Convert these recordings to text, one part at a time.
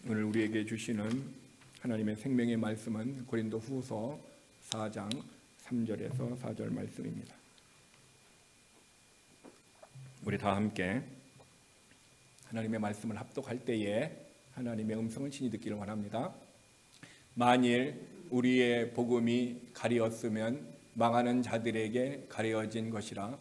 오늘 우리에게 주시는 하나님의 생명의 말씀은 고린도후서 4장 3절에서 4절 말씀입니다. 우리 다 함께 하나님의 말씀을 합독할 때에 하나님의 음성을 친히 듣기를 원합니다. 만일 우리의 복음이 가리었으면 망하는 자들에게 가려진 것이라.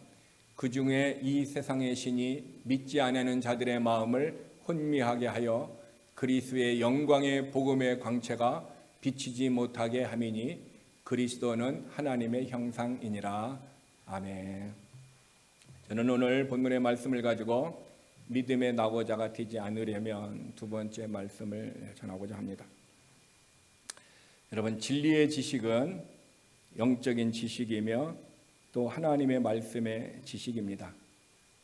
그 중에 이 세상의 신이 믿지 않는 자들의 마음을 혼미하게 하여 그리스도의 영광의 복음의 광채가 비치지 못하게 함이니 그리스도는 하나님의 형상이니라. 아멘. 저는 오늘 본문의 말씀을 가지고 믿음의 낙오자가 되지 않으려면 두 번째 말씀을 전하고자 합니다. 여러분, 진리의 지식은 영적인 지식이며 또 하나님의 말씀의 지식입니다.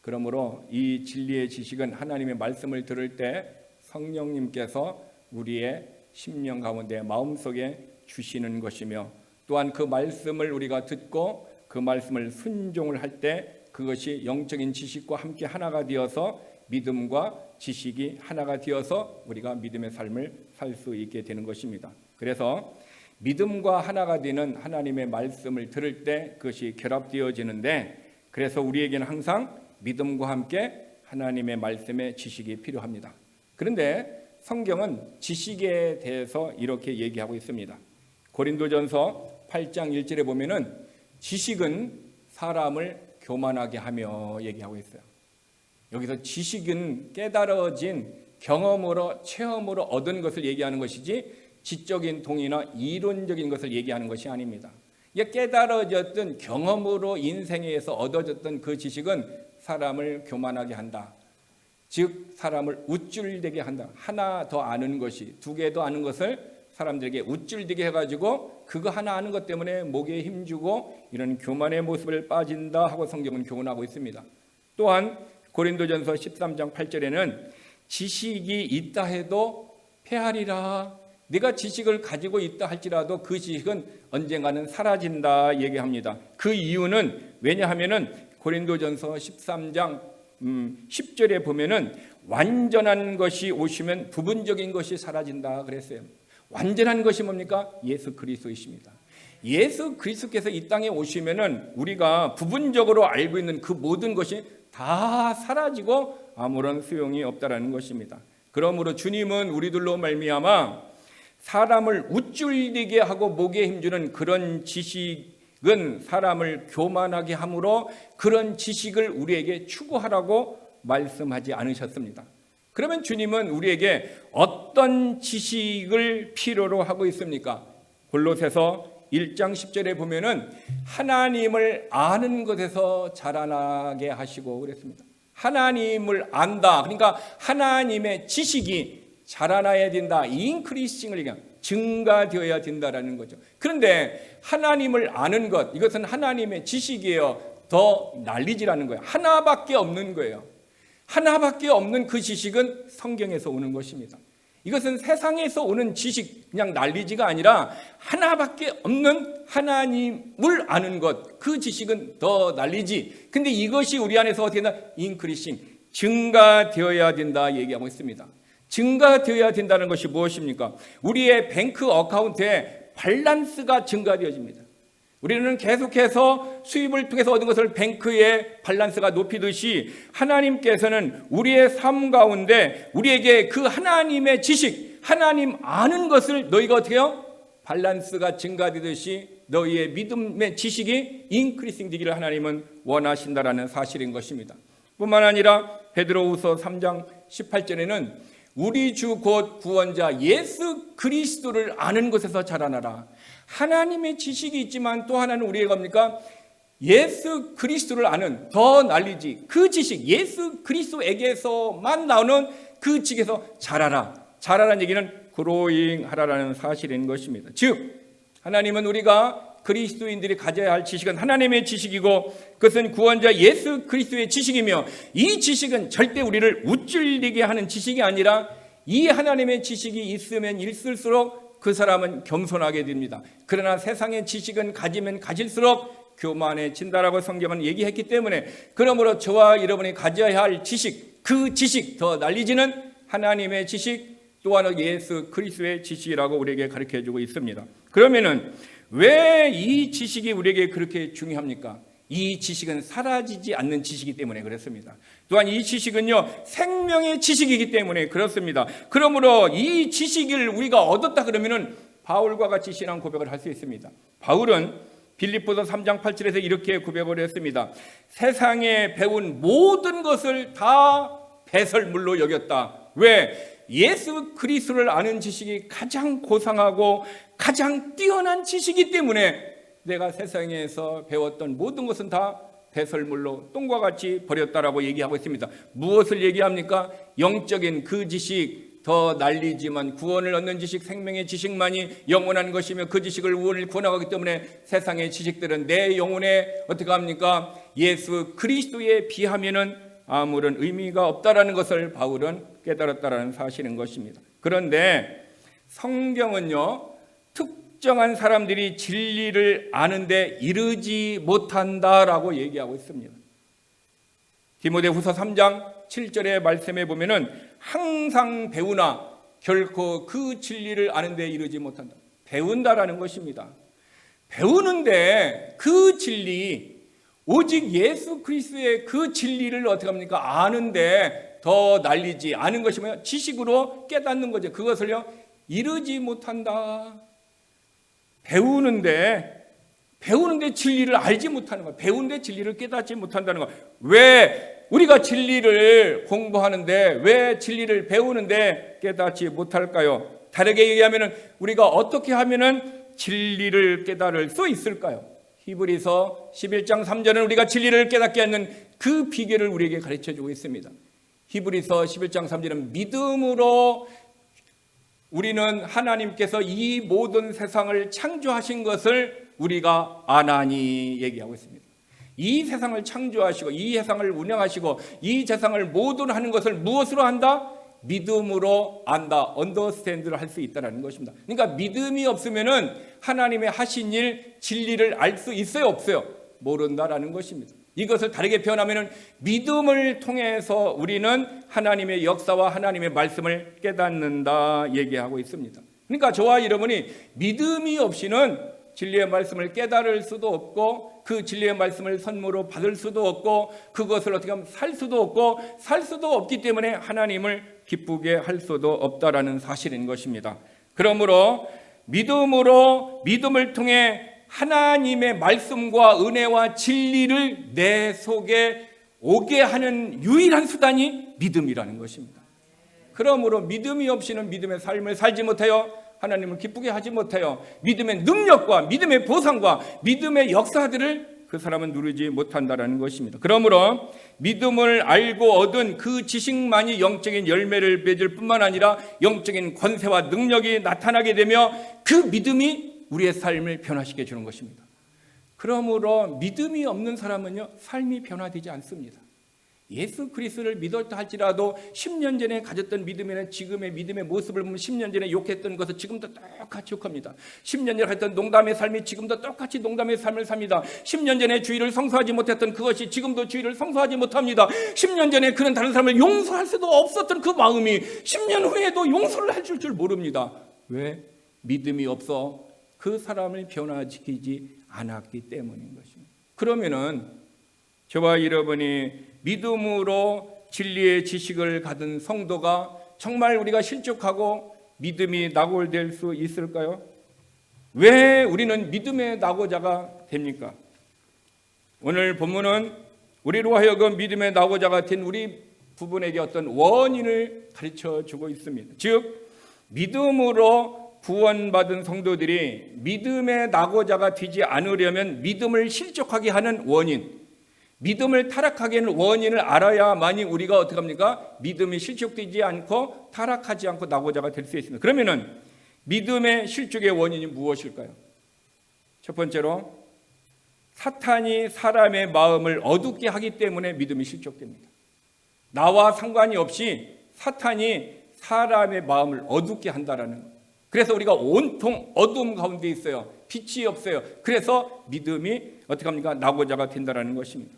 그러므로 이 진리의 지식은 하나님의 말씀을 들을 때 성령님께서 우리의 심령 가운데 마음속에 주시는 것이며, 또한 그 말씀을 우리가 듣고 그 말씀을 순종을 할 때 그것이 영적인 지식과 함께 하나가 되어서 믿음과 지식이 하나가 되어서 우리가 믿음의 삶을 살 수 있게 되는 것입니다. 그래서 믿음과 하나가 되는 하나님의 말씀을 들을 때 그것이 결합되어지는데, 그래서 우리에게는 항상 믿음과 함께 하나님의 말씀의 지식이 필요합니다. 그런데 성경은 지식에 대해서 이렇게 얘기하고 있습니다. 고린도전서 8장 1절에 보면은 지식은 사람을 교만하게 하며 얘기하고 있어요. 여기서 지식은 깨달아진 경험으로 체험으로 얻은 것을 얘기하는 것이지 지적인 동의나 이론적인 것을 얘기하는 것이 아닙니다. 깨달아졌던 경험으로 인생에서 얻어졌던 그 지식은 사람을 교만하게 한다. 즉 사람을 우쭐대게 한다. 하나 더 아는 것이, 두 개 더 아는 것을 사람들에게 우쭐대게 해가지고 그거 하나 아는 것 때문에 목에 힘주고 이런 교만의 모습을 빠진다 하고 성경은 교훈하고 있습니다. 또한 고린도전서 13장 8절에는 지식이 있다 해도 패하리라. 네가 지식을 가지고 있다 할지라도 그 지식은 언젠가는 사라진다 얘기합니다. 그 이유는 왜냐하면은 고린도전서 13장 10절에 보면은 완전한 것이 오시면 부분적인 것이 사라진다 그랬어요. 완전한 것이 뭡니까? 예수 그리스도이십니다. 예수 그리스도께서 이 땅에 오시면은 우리가 부분적으로 알고 있는 그 모든 것이 다 사라지고 아무런 소용이 없다라는 것입니다. 그러므로 주님은 우리들로 말미암아 사람을 우쭐대게 하고 목에 힘주는 그런 지식은 사람을 교만하게 함으로 그런 지식을 우리에게 추구하라고 말씀하지 않으셨습니다. 그러면 주님은 우리에게 어떤 지식을 필요로 하고 있습니까? 골로새서 1장 10절에 보면은 하나님을 아는 것에서 자라나게 하시고 그랬습니다. 하나님을 안다. 그러니까 하나님의 지식이 자라나야 된다. 인크리싱을 증가되어야 된다라는 거죠. 그런데 하나님을 아는 것, 이것은 하나님의 지식이에요. 더 난리지라는 거예요. 하나밖에 없는 거예요. 하나밖에 없는 그 지식은 성경에서 오는 것입니다. 이것은 세상에서 오는 지식, 그냥 난리지가 아니라 하나밖에 없는 하나님을 아는 것, 그 지식은 더 난리지. 근데 이것이 우리 안에서 어떻게 된다? 인크리싱, 증가되어야 된다 얘기하고 있습니다. 증가되어야 된다는 것이 무엇입니까? 우리의 뱅크 어카운트에 밸런스가 증가되어집니다. 우리는 계속해서 수입을 통해서 얻은 것을 뱅크의 밸런스가 높이듯이 하나님께서는 우리의 삶 가운데 우리에게 그 하나님의 지식, 하나님 아는 것을 너희가 어떻게 해요? 밸런스가 증가되듯이 너희의 믿음의 지식이 인크리싱 되기를 하나님은 원하신다라는 사실인 것입니다. 뿐만 아니라 베드로후서 3장 18절에는 우리 주 곧 구원자 예수 그리스도를 아는 것에서 자라나라. 하나님의 지식이 있지만 또 하나는 우리의 겁니까? 예수 그리스도를 아는, 더 난리지. 그 지식, 예수 그리스도에게서만 나오는 그 지식에서 자라라. 자라라는 얘기는 그로잉 하라라는 사실인 것입니다. 즉 하나님은 우리가 그리스도인들이 가져야 할 지식은 하나님의 지식이고 그것은 구원자 예수 그리스도의 지식이며, 이 지식은 절대 우리를 우쭐대게 하는 지식이 아니라 이 하나님의 지식이 있으면 있을수록 그 사람은 겸손하게 됩니다. 그러나 세상의 지식은 가지면 가질수록 교만해진다라고 성경은 얘기했기 때문에, 그러므로 저와 여러분이 가져야 할 지식, 그 지식, 더 난리지는 하나님의 지식, 또한 예수 그리스도의 지식이라고 우리에게 가르쳐주고 있습니다. 그러면은 왜 이 지식이 우리에게 그렇게 중요합니까? 이 지식은 사라지지 않는 지식이기 때문에 그렇습니다. 또한 이 지식은요, 생명의 지식이기 때문에 그렇습니다. 그러므로 이 지식을 우리가 얻었다 그러면은 바울과 같이 신앙 고백을 할 수 있습니다. 바울은 빌립보서 3장 8절에서 이렇게 고백을 했습니다. 세상에 배운 모든 것을 다 배설물로 여겼다. 왜? 예수 그리스도를 아는 지식이 가장 고상하고 가장 뛰어난 지식이기 때문에 내가 세상에서 배웠던 모든 것은 다 배설물로 똥과 같이 버렸다라고 얘기하고 있습니다. 무엇을 얘기합니까? 영적인 그 지식, 더 날리지만 구원을 얻는 지식, 생명의 지식만이 영원한 것이며 그 지식을 우원을 구원하기 때문에 세상의 지식들은 내 영혼에 어떻게 합니까? 예수 그리스도에 비하면은 아무런 의미가 없다라는 것을 바울은 깨달았다라는 사실인 것입니다. 그런데 성경은요, 특정한 사람들이 진리를 아는데 이르지 못한다라고 얘기하고 있습니다. 디모데후서 3장 7절의 말씀에 보면은 항상 배우나 결코 그 진리를 아는데 이르지 못한다. 배운다라는 것입니다. 배우는데 그 진리, 오직 예수 그리스도의 그 진리를 어떻게 합니까? 아는데 더 날리지 않은 것이 뭐야? 지식으로 깨닫는 거죠. 그것을요, 이르지 못한다. 배우는데 진리를 알지 못하는 거야. 배우는데 진리를 깨닫지 못한다는 거야. 왜 우리가 진리를 공부하는데, 왜 진리를 배우는데 깨닫지 못할까요? 다르게 얘기하면 우리가 어떻게 하면 진리를 깨달을 수 있을까요? 히브리서 11장 3절은 우리가 진리를 깨닫게 하는 그 비결을 우리에게 가르쳐주고 있습니다. 히브리서 11장 3절은 믿음으로 우리는 하나님께서 이 모든 세상을 창조하신 것을 우리가 아나니 얘기하고 있습니다. 이 세상을 창조하시고 이 세상을 운영하시고 이 세상을 모든 하는 것을 무엇으로 한다? 믿음으로 안다. 언더스탠드를 할 수 있다는 것입니다. 그러니까 믿음이 없으면은 하나님의 하신 일, 진리를 알 수 있어요, 없어요? 모른다라는 것입니다. 이것을 다르게 표현하면은 믿음을 통해서 우리는 하나님의 역사와 하나님의 말씀을 깨닫는다 얘기하고 있습니다. 그러니까 저와 여러분이 믿음이 없이는 진리의 말씀을 깨달을 수도 없고 그 진리의 말씀을 선물로 받을 수도 없고 그것을 어떻게 하면 살 수도 없고 살 수도 없기 때문에 하나님을 기쁘게 할 수도 없다라는 사실인 것입니다. 그러므로 믿음을 통해 하나님의 말씀과 은혜와 진리를 내 속에 오게 하는 유일한 수단이 믿음이라는 것입니다. 그러므로 믿음이 없이는 믿음의 삶을 살지 못해요. 하나님을 기쁘게 하지 못해요. 믿음의 능력과 믿음의 보상과 믿음의 역사들을 그 사람은 누리지 못한다는 것입니다. 그러므로 믿음을 알고 얻은 그 지식만이 영적인 열매를 맺을 뿐만 아니라 영적인 권세와 능력이 나타나게 되며 그 믿음이 우리의 삶을 변화시켜 주는 것입니다. 그러므로 믿음이 없는 사람은요, 삶이 변화되지 않습니다. 예수 그리스도를 믿었다 할지라도 10년 전에 가졌던 믿음이나 지금의 믿음의 모습을 보면 10년 전에 욕했던 것을 지금도 똑같이 욕합니다. 10년 전에 했던 농담의 삶이 지금도 똑같이 농담의 삶을 삽니다. 10년 전에 주의를 성소하지 못했던 그것이 지금도 주의를 성소하지 못합니다. 10년 전에 그는 다른 사람을 용서할 수도 없었던 그 마음이 10년 후에도 용서를 해줄 줄 모릅니다. 왜? 믿음이 없어 그 사람을 변화시키지 않았기 때문인 것입니다. 그러면은 저와 여러분이 믿음으로 진리의 지식을 가진 성도가 정말 우리가 실족하고 믿음이 낙오될 수 있을까요? 왜 우리는 믿음의 낙오자가 됩니까? 오늘 본문은 우리로 하여금 믿음의 낙오자가 된 우리 부분에게 어떤 원인을 가르쳐 주고 있습니다. 즉 믿음으로 구원받은 성도들이 믿음의 낙오자가 되지 않으려면 믿음을 실족하게 하는 원인, 믿음을 타락하게 하는 원인을 알아야만이 우리가 어떻게 합니까? 믿음이 실족되지 않고 타락하지 않고 낙오자가 될 수 있습니다. 그러면은 믿음의 실족의 원인이 무엇일까요? 첫 번째로 사탄이 사람의 마음을 어둡게 하기 때문에 믿음이 실족됩니다. 나와 상관이 없이 사탄이 사람의 마음을 어둡게 한다라는 거예요. 그래서 우리가 온통 어둠 가운데 있어요. 빛이 없어요. 그래서 믿음이 어떻게 합니까? 낙오자가 된다라는 것입니다.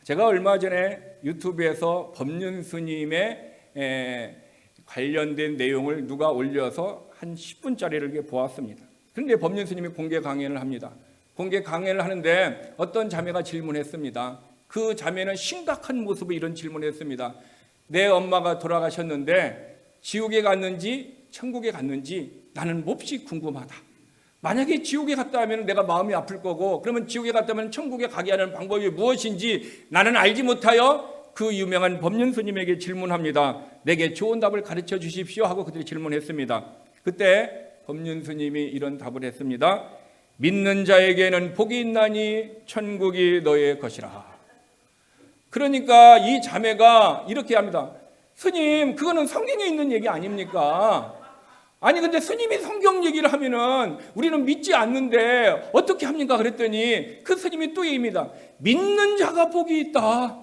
제가 얼마 전에 유튜브에서 법륜 스님의 관련된 내용을 누가 올려서 한 10분짜리를 이렇게 보았습니다. 그런데 법륜 스님이 공개 강연을 합니다. 공개 강연을 하는데 어떤 자매가 질문했습니다. 그 자매는 심각한 모습으로 이런 질문을 했습니다. 내 엄마가 돌아가셨는데 지옥에 갔는지 천국에 갔는지 나는 몹시 궁금하다. 만약에 지옥에 갔다 하면 내가 마음이 아플 거고, 그러면 지옥에 갔다 하면 천국에 가게 하는 방법이 무엇인지 나는 알지 못하여 그 유명한 법륜 스님에게 질문합니다. 내게 좋은 답을 가르쳐 주십시오 하고 그들이 질문했습니다. 그때 법륜 스님이 이런 답을 했습니다. 믿는 자에게는 복이 있나니 천국이 너의 것이라. 그러니까 이 자매가 이렇게 합니다. 스님, 그거는 성경에 있는 얘기 아닙니까? 아니 근데 스님이 성경 얘기를 하면은 우리는 믿지 않는데 어떻게 합니까? 그랬더니 그 스님이 또 얘기합니다. 믿는 자가 복이 있다.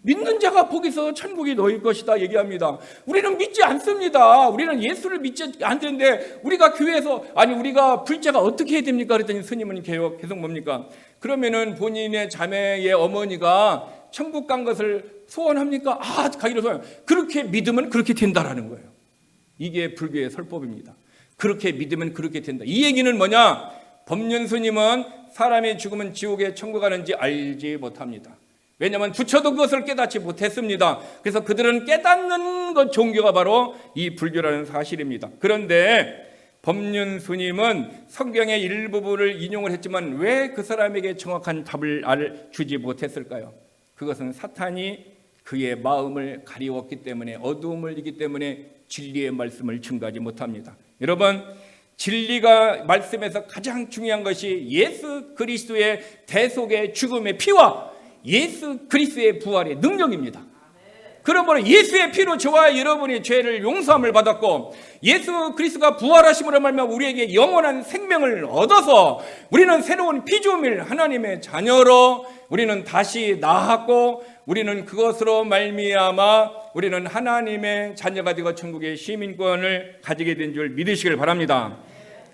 믿는 자가 복에서 천국이 너희 것이다 얘기합니다. 우리는 믿지 않습니다. 우리는 예수를 믿지 않는데 우리가 교회에서 우리가 불자가 어떻게 해야 됩니까? 그랬더니 스님은 계속 뭡니까? 그러면은 본인의 자매의 어머니가 천국 간 것을 소원합니까? 가기로 소원. 그렇게 믿으면 그렇게 된다라는 거예요. 이게 불교의 설법입니다. 그렇게 믿으면 그렇게 된다. 이 얘기는 뭐냐? 법륜 스님은 사람이 죽으면 지옥에 천국 가는지 알지 못합니다. 왜냐하면 부처도 그것을 깨닫지 못했습니다. 그래서 그들은 깨닫는 것 종교가 바로 이 불교라는 사실입니다. 그런데 법륜 스님은 성경의 일부분을 인용을 했지만 왜 그 사람에게 정확한 답을 주지 못했을까요? 그것은 사탄이 그의 마음을 가리웠기 때문에, 어두움을 이기 때문에 진리의 말씀을 증거하지 못합니다. 여러분, 진리가 말씀에서 가장 중요한 것이 예수 그리스도의 대속의 죽음의 피와 예수 그리스도의 부활의 능력입니다. 그러므로 예수의 피로 저와 여러분이 죄를 용서함을 받았고 예수 그리스도가 부활하심으로 말미암아 우리에게 영원한 생명을 얻어서 우리는 새로운 피조물 하나님의 자녀로 우리는 다시 낳았고 우리는 그것으로 말미암아 우리는 하나님의 자녀가 되고 천국의 시민권을 가지게 된 줄 믿으시길 바랍니다.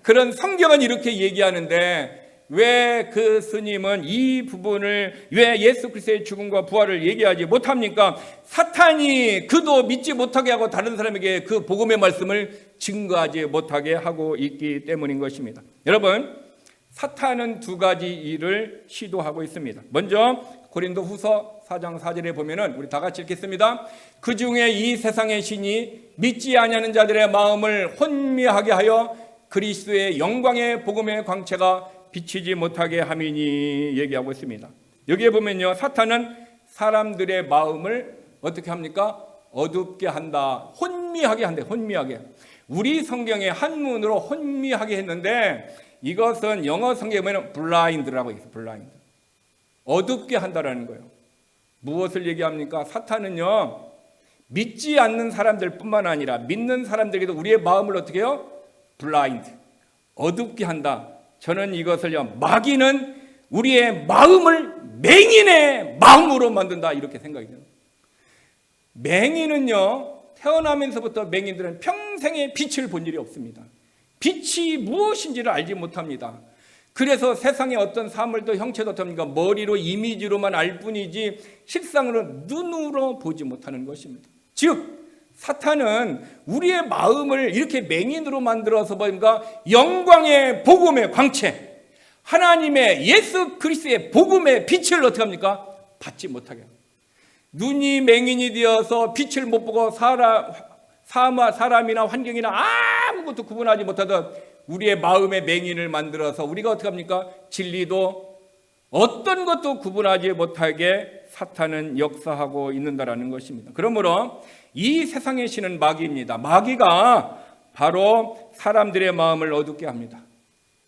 그런 성경은 이렇게 얘기하는데 왜 그 스님은 이 부분을 왜 예수 그리스도의 죽음과 부활을 얘기하지 못합니까? 사탄이 그도 믿지 못하게 하고 다른 사람에게 그 복음의 말씀을 증거하지 못하게 하고 있기 때문인 것입니다. 여러분, 사탄은 두 가지 일을 시도하고 있습니다. 먼저 고린도 후서 4장 4절에 보면은 우리 다 같이 읽겠습니다. 그 중에 이 세상의 신이 믿지 아니하는 자들의 마음을 혼미하게 하여 그리스도의 영광의 복음의 광채가 비치지 못하게 함이니 얘기하고 있습니다. 여기에 보면요, 사탄은 사람들의 마음을 어떻게 합니까? 어둡게 한다, 혼미하게 한다. 혼미하게. 우리 성경의 한문으로 혼미하게 했는데 이것은 영어 성경에 보면 blind라고 있어요. blind. 어둡게 한다라는 거예요. 무엇을 얘기합니까? 사탄은요, 믿지 않는 사람들뿐만 아니라 믿는 사람들에게도 우리의 마음을 어떻게 해요? blind. 어둡게 한다. 저는 이것을요, 마귀는 우리의 마음을 맹인의 마음으로 만든다 이렇게 생각이 돼요. 맹인은요, 태어나면서부터 맹인들은 평생에 빛을 본 일이 없습니다. 빛이 무엇인지를 알지 못합니다. 그래서 세상의 어떤 사물도 형체도 어떻습니까? 머리로 이미지로만 알 뿐이지 실상으로 눈으로 보지 못하는 것입니다. 즉 사탄은 우리의 마음을 이렇게 맹인으로 만들어서 뭔가 영광의 복음의 광채, 하나님의 예수 그리스도의 복음의 빛을 어떻게 합니까? 받지 못하게 합니다. 눈이 맹인이 되어서 빛을 못 보고 사람이나 환경이나 아무것도 구분하지 못하던 우리의 마음의 맹인을 만들어서 우리가 어떻게 합니까? 진리도 어떤 것도 구분하지 못하게 사탄은 역사하고 있는다라는 것입니다. 그러므로 이 세상의 신은 마귀입니다. 마귀가 바로 사람들의 마음을 어둡게 합니다.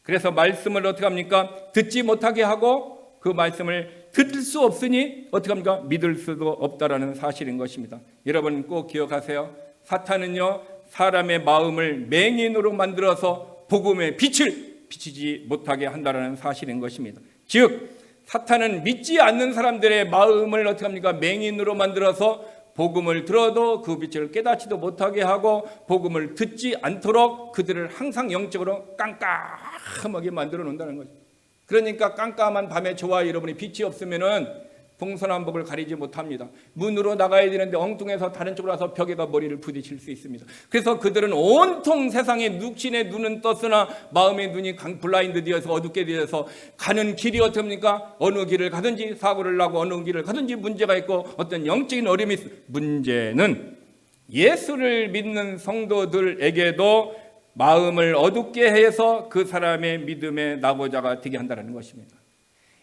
그래서 말씀을 어떻게 합니까? 듣지 못하게 하고 그 말씀을 들을 수 없으니 어떻게 합니까? 믿을 수도 없다라는 사실인 것입니다. 여러분 꼭 기억하세요. 사탄은요, 사람의 마음을 맹인으로 만들어서 복음의 빛을 비치지 못하게 한다라는 사실인 것입니다. 즉 사탄은 믿지 않는 사람들의 마음을 어떻게 합니까? 맹인으로 만들어서 복음을 들어도 그 빛을 깨닫지도 못하게 하고 복음을 듣지 않도록 그들을 항상 영적으로 깜깜하게 만들어 놓는다는 거죠. 그러니까 깜깜한 밤에 저와 여러분이 빛이 없으면은 동서남북을 가리지 못합니다. 문으로 나가야 되는데 엉뚱해서 다른 쪽으로 와서 벽에다 머리를 부딪힐 수 있습니다. 그래서 그들은 온통 세상에 육신의 눈은 떴으나 마음의 눈이 블라인드 되어서 어둡게 되어서 가는 길이 어떻습니까? 어느 길을 가든지 사고를 나고 어느 길을 가든지 문제가 있고 어떤 영적인 어려움이 있습니다. 문제는 예수를 믿는 성도들에게도 마음을 어둡게 해서 그 사람의 믿음의 낙오자가 되게 한다는 것입니다.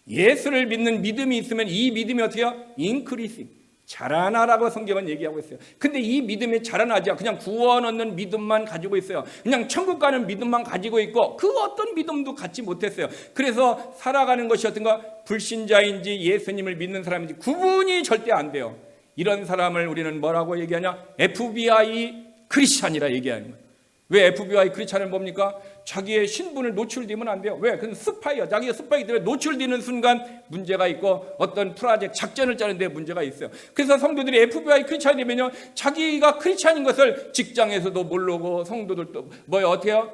예수를 믿는 믿음이 있으면 이 믿음이 어떻게 해요? 인크리스, 자라나라고 성경은 얘기하고 있어요. 근데 이 믿음이 자라나지 그냥 구원 얻는 믿음만 가지고 있어요. 그냥 천국 가는 믿음만 가지고 있고 그 어떤 믿음도 갖지 못했어요. 그래서 살아가는 것이 어떤가? 불신자인지 예수님을 믿는 사람인지 구분이 절대 안 돼요. 이런 사람을 우리는 뭐라고 얘기하냐? FBI 크리스찬이라 얘기하는 거예요. 왜 FBI 크리스찬을 뭡니까? 자기의 신분을 노출되면 안 돼요. 왜? 그건 스파이야. 자기가 스파이들에 노출되는 순간 문제가 있고 어떤 프로젝트 작전을 짜는데 문제가 있어요. 그래서 성도들이 FBI 크리스찬이 되면요, 자기가 크리스찬인 것을 직장에서도 모르고 성도들도 어떻게 해요?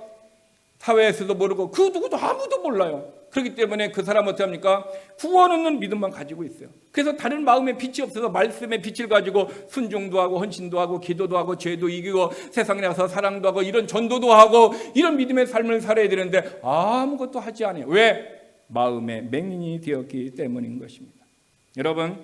사회에서도 모르고 그 누구도 아무도 몰라요. 그렇기 때문에 그 사람은 어떻게 합니까? 구원 얻는 믿음만 가지고 있어요. 그래서 다른 마음에 빛이 없어서 말씀의 빛을 가지고 순종도 하고 헌신도 하고 기도도 하고 죄도 이기고 세상에 나가서 사랑도 하고 이런 전도도 하고 이런 믿음의 삶을 살아야 되는데 아무것도 하지 않아요. 왜? 마음의 맹인이 되었기 때문인 것입니다. 여러분,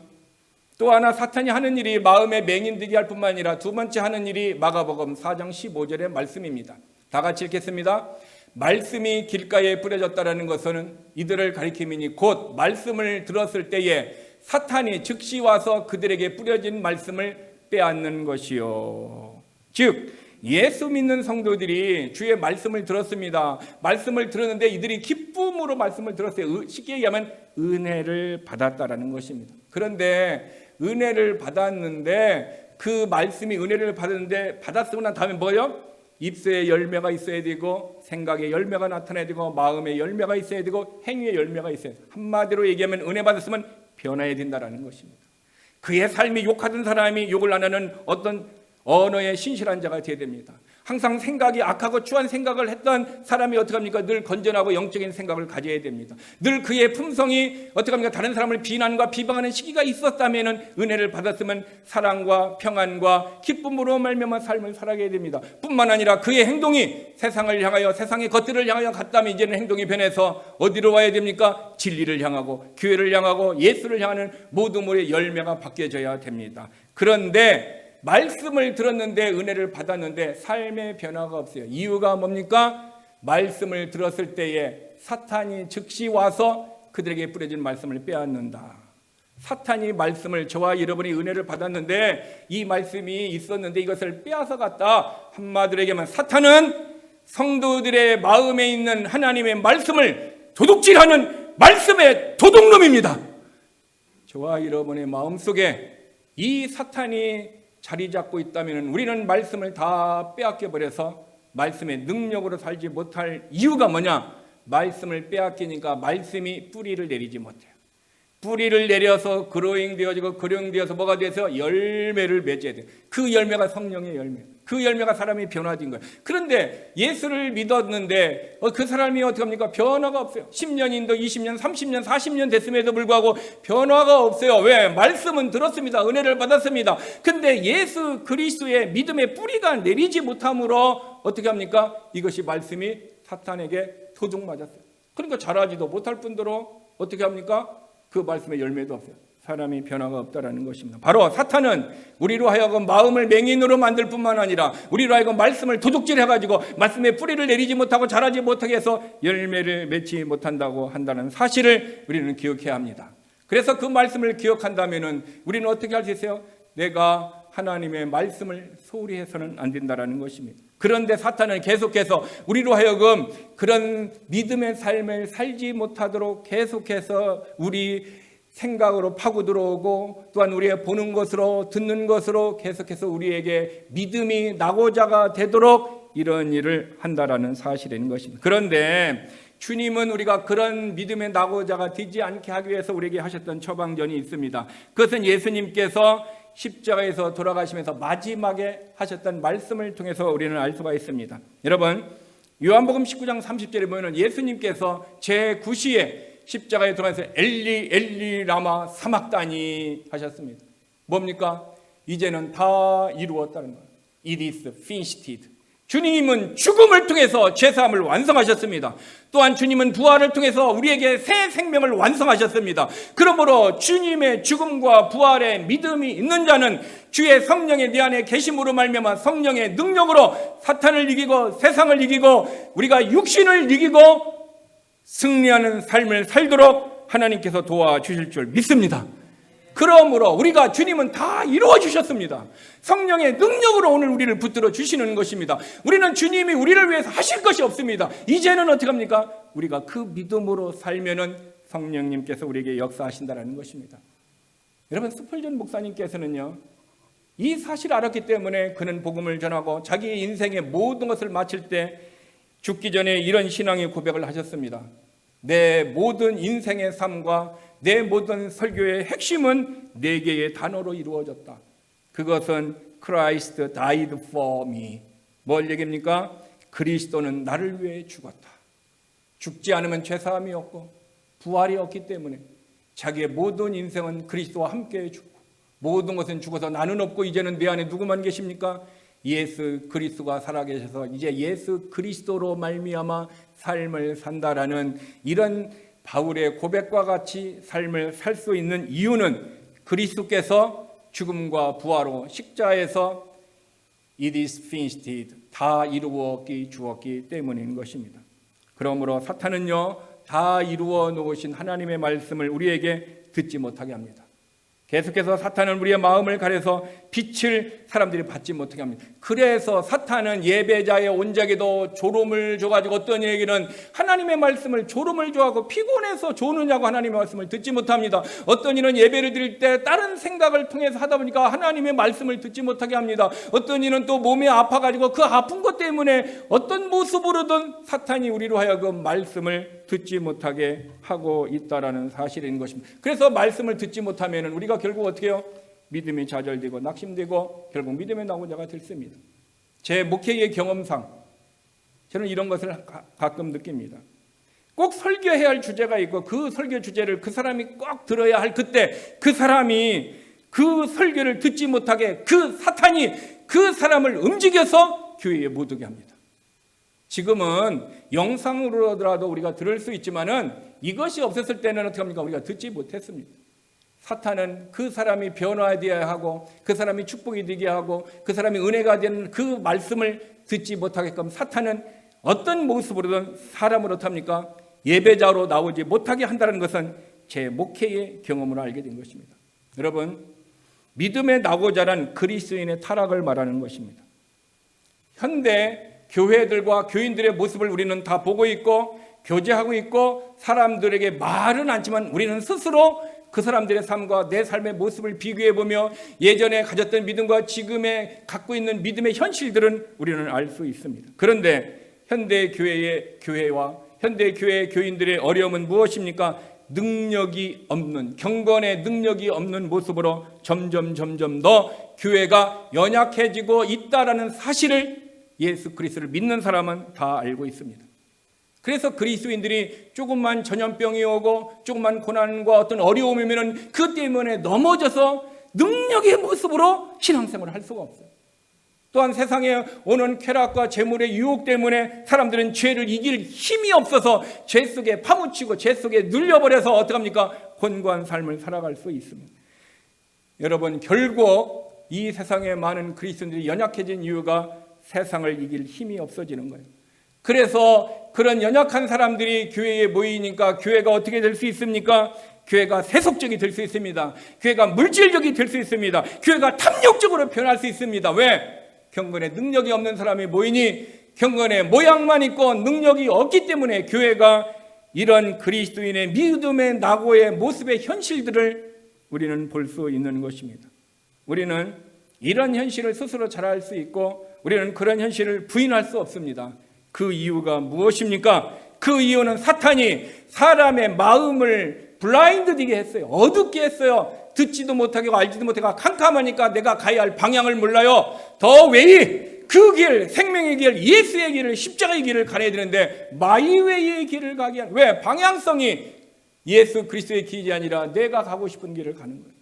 또 하나 사탄이 하는 일이 마음의 맹인 되게 할 뿐만 아니라 두 번째 하는 일이 마가복음 4장 15절의 말씀입니다. 다 같이 읽겠습니다. 말씀이 길가에 뿌려졌다라는 것은 이들을 가리킴이니 곧 말씀을 들었을 때에 사탄이 즉시 와서 그들에게 뿌려진 말씀을 빼앗는 것이요. 즉 예수 믿는 성도들이 주의 말씀을 들었습니다. 말씀을 들었는데 이들이 기쁨으로 말씀을 들었어요. 쉽게 얘기하면 은혜를 받았다라는 것입니다. 그런데 은혜를 받았는데 그 말씀이 은혜를 받았는데 받았으고 난 다음에 뭐예요? 입술에 열매가 있어야 되고 생각에 열매가 나타나야 되고 마음에 열매가 있어야 되고 행위에 열매가 있어야 돼요. 한마디로 얘기하면 은혜 받았으면 변화해야 된다는 것입니다. 그의 삶이 욕하던 사람이 욕을 안 하는 어떤 언어에 신실한 자가 되어야 됩니다. 항상 생각이 악하고 추한 생각을 했던 사람이 어떻게 합니까? 늘 건전하고 영적인 생각을 가져야 됩니다. 늘 그의 품성이 어떻게 합니까? 다른 사람을 비난과 비방하는 시기가 있었다면 은혜를 받았으면 사랑과 평안과 기쁨으로 말미암아 삶을 살아가야 됩니다. 뿐만 아니라 그의 행동이 세상을 향하여 세상의 것들을 향하여 갔다면 이제는 행동이 변해서 어디로 와야 됩니까? 진리를 향하고 교회를 향하고 예수를 향하는 모든 물의 열매가 바뀌어져야 됩니다. 그런데 말씀을 들었는데 은혜를 받았는데 삶의 변화가 없어요. 이유가 뭡니까? 말씀을 들었을 때에 사탄이 즉시 와서 그들에게 뿌려진 말씀을 빼앗는다. 사탄이 말씀을, 저와 여러분이 은혜를 받았는데 이 말씀이 있었는데 이것을 빼앗아 갔다. 한마디로 얘기하면 사탄은 성도들의 마음에 있는 하나님의 말씀을 도둑질하는 말씀의 도둑놈입니다. 저와 여러분의 마음속에 이 사탄이 자리 잡고 있다면 우리는 말씀을 다 빼앗겨 버려서 말씀의 능력으로 살지 못할 이유가 뭐냐? 말씀을 빼앗기니까 말씀이 뿌리를 내리지 못해요. 뿌리를 내려서 그로잉 되어지고 그로잉 되어서 뭐가 돼서 열매를 맺어야 돼요. 그 열매가 성령의 열매. 그 열매가 사람이 변화된 거예요. 그런데 예수를 믿었는데 그 사람이 어떻게 합니까? 변화가 없어요. 10년인도 20년, 30년, 40년 됐음에도 불구하고 변화가 없어요. 왜? 말씀은 들었습니다. 은혜를 받았습니다. 근데 예수 그리스도의 믿음의 뿌리가 내리지 못함으로 어떻게 합니까? 이것이 말씀이 사탄에게 도둑 맞았어요. 그러니까 자라지도 못할 뿐더러 어떻게 합니까? 그 말씀의 열매도 없어요. 사람이 변화가 없다라는 것입니다. 바로 사탄은 우리로 하여금 마음을 맹인으로 만들 뿐만 아니라 우리로 하여금 말씀을 도둑질해가지고 말씀의 뿌리를 내리지 못하고 자라지 못하게 해서 열매를 맺지 못한다고 한다는 사실을 우리는 기억해야 합니다. 그래서 그 말씀을 기억한다면 우리는 어떻게 할 수 있어요? 내가 하나님의 말씀을 소홀히 해서는 안 된다라는 것입니다. 그런데 사탄은 계속해서 우리로 하여금 그런 믿음의 삶을 살지 못하도록 계속해서 우리 생각으로 파고 들어오고 또한 우리의 보는 것으로 듣는 것으로 계속해서 우리에게 믿음이 낙오자가 되도록 이런 일을 한다라는 사실인 것입니다. 그런데 주님은 우리가 그런 믿음의 낙오자가 되지 않게 하기 위해서 우리에게 하셨던 처방전이 있습니다. 그것은 예수님께서 십자가에서 돌아가시면서 마지막에 하셨던 말씀을 통해서 우리는 알 수가 있습니다. 여러분, 요한복음 19장 30절에 보면 예수님께서 제9시에 십자가에 들어가서 엘리 엘리 라마 사막다니 하셨습니다. 뭡니까? 이제는 다 이루었다는 거예요. It is finished. 주님은 죽음을 통해서 죄사함을 완성하셨습니다. 또한 주님은 부활을 통해서 우리에게 새 생명을 완성하셨습니다. 그러므로 주님의 죽음과 부활에 믿음이 있는 자는 주의 성령의 내 안에 계심으로 말미암아 성령의 능력으로 사탄을 이기고 세상을 이기고 우리가 육신을 이기고 승리하는 삶을 살도록 하나님께서 도와주실 줄 믿습니다. 그러므로 우리가 주님은 다 이루어 주셨습니다. 성령의 능력으로 오늘 우리를 붙들어 주시는 것입니다. 우리는 주님이 우리를 위해서 하실 것이 없습니다. 이제는 어떻게 합니까? 우리가 그 믿음으로 살면은 성령님께서 우리에게 역사하신다는 것입니다. 여러분, 스펄전 목사님께서는요, 이 사실을 알았기 때문에 그는 복음을 전하고 자기의 인생의 모든 것을 마칠 때 죽기 전에 이런 신앙의 고백을 하셨습니다. 내 모든 인생의 삶과 내 모든 설교의 핵심은 네 개의 단어로 이루어졌다. 그것은 Christ died for me. 뭘 얘기입니까? 그리스도는 나를 위해 죽었다. 죽지 않으면 죄사함이 없고 부활이 없기 때문에 자기의 모든 인생은 그리스도와 함께 죽고 모든 것은 죽어서 나는 없고 이제는 내 안에 누구만 계십니까? 예수 그리스도가 살아계셔서 이제 예수 그리스도로 말미암아 삶을 산다라는 이런 바울의 고백과 같이 삶을 살 수 있는 이유는 그리스도께서 죽음과 부활로 십자가에서 It is finished, 다 이루었기 주었기 때문인 것입니다. 그러므로 사탄은요, 다 이루어 놓으신 하나님의 말씀을 우리에게 듣지 못하게 합니다. 계속해서 사탄은 우리의 마음을 가려서 빛을 사람들이 받지 못하게 합니다. 그래서 사탄은 예배자의 온전에도 졸음을 줘가지고 어떤 얘기는 하나님의 말씀을 졸음을 줘하고 피곤해서 조느냐고 하나님의 말씀을 듣지 못합니다. 어떤 이는 예배를 드릴 때 다른 생각을 통해서 하다 보니까 하나님의 말씀을 듣지 못하게 합니다. 어떤 이는 또 몸이 아파가지고 그 아픈 것 때문에 어떤 모습으로든 사탄이 우리로 하여금 말씀을 듣지 못하게 하고 있다라는 사실인 것입니다. 그래서 말씀을 듣지 못하면 우리가 결국 어떻게 해요? 믿음이 좌절되고 낙심되고 결국 믿음의 낙오자가 됐습니다. 제 목회의 경험상 저는 이런 것을 가끔 느낍니다. 꼭 설교해야 할 주제가 있고 그 설교 주제를 그 사람이 꼭 들어야 할 그때 그 사람이 그 설교를 듣지 못하게 그 사탄이 그 사람을 움직여서 교회에 못 오게 합니다. 지금은 영상으로라도 우리가 들을 수 있지만은 이것이 없었을 때는 어떻게 합니까? 우리가 듣지 못했습니다. 사탄은 그 사람이 변화되어야 하고 그 사람이 축복이 되게 하고 그 사람이 은혜가 되는 그 말씀을 듣지 못하게끔 사탄은 어떤 모습으로든 사람을 어떻습니까? 예배자로 나오지 못하게 한다는 것은 제 목회의 경험으로 알게 된 것입니다. 여러분, 믿음의 낙오자란 그리스도인의 타락을 말하는 것입니다. 현대 교회들과 교인들의 모습을 우리는 다 보고 있고 교제하고 있고 사람들에게 말은 않지만 우리는 스스로 그 사람들의 삶과 내 삶의 모습을 비교해보며 예전에 가졌던 믿음과 지금에 갖고 있는 믿음의 현실들은 우리는 알 수 있습니다. 그런데 현대 교회의 교회와 현대 교회 교인들의 어려움은 무엇입니까? 능력이 없는, 경건의 능력이 없는 모습으로 점점 더 교회가 연약해지고 있다라는 사실을 예수 그리스도를 믿는 사람은 다 알고 있습니다. 그래서 그리스도인들이 조금만 전염병이 오고 조금만 고난과 어떤 어려움이 오면 그 때문에 넘어져서 능력의 모습으로 신앙생활을 할 수가 없어요. 또한 세상에 오는 쾌락과 재물의 유혹 때문에 사람들은 죄를 이길 힘이 없어서 죄 속에 파묻히고 죄 속에 눌려버려서 어떡합니까? 곤고한 삶을 살아갈 수 있습니다. 여러분, 결국 이 세상에 많은 그리스도인들이 연약해진 이유가 세상을 이길 힘이 없어지는 거예요. 그래서 그런 연약한 사람들이 교회에 모이니까 교회가 어떻게 될 수 있습니까? 교회가 세속적이 될 수 있습니다. 교회가 물질적이 될 수 있습니다. 교회가 탐욕적으로 변할 수 있습니다. 왜? 경건의 능력이 없는 사람이 모이니 경건의 모양만 있고 능력이 없기 때문에 교회가 이런 그리스도인의 믿음의 낙오의 모습의 현실들을 우리는 볼 수 있는 것입니다. 우리는 이런 현실을 스스로 잘 알 수 있고 우리는 그런 현실을 부인할 수 없습니다. 그 이유가 무엇입니까? 그 이유는 사탄이 사람의 마음을 블라인드되게 했어요. 어둡게 했어요. 듣지도 못하게 알지도 못하게 캄캄하니까 내가 가야 할 방향을 몰라요. 더 웨이, 그 길, 생명의 길, 예수의 길을, 십자가의 길을 가야 되는데 마이웨이의 길을 가게 하는, 왜? 방향성이 예수 그리스도의 길이 아니라 내가 가고 싶은 길을 가는 거예요.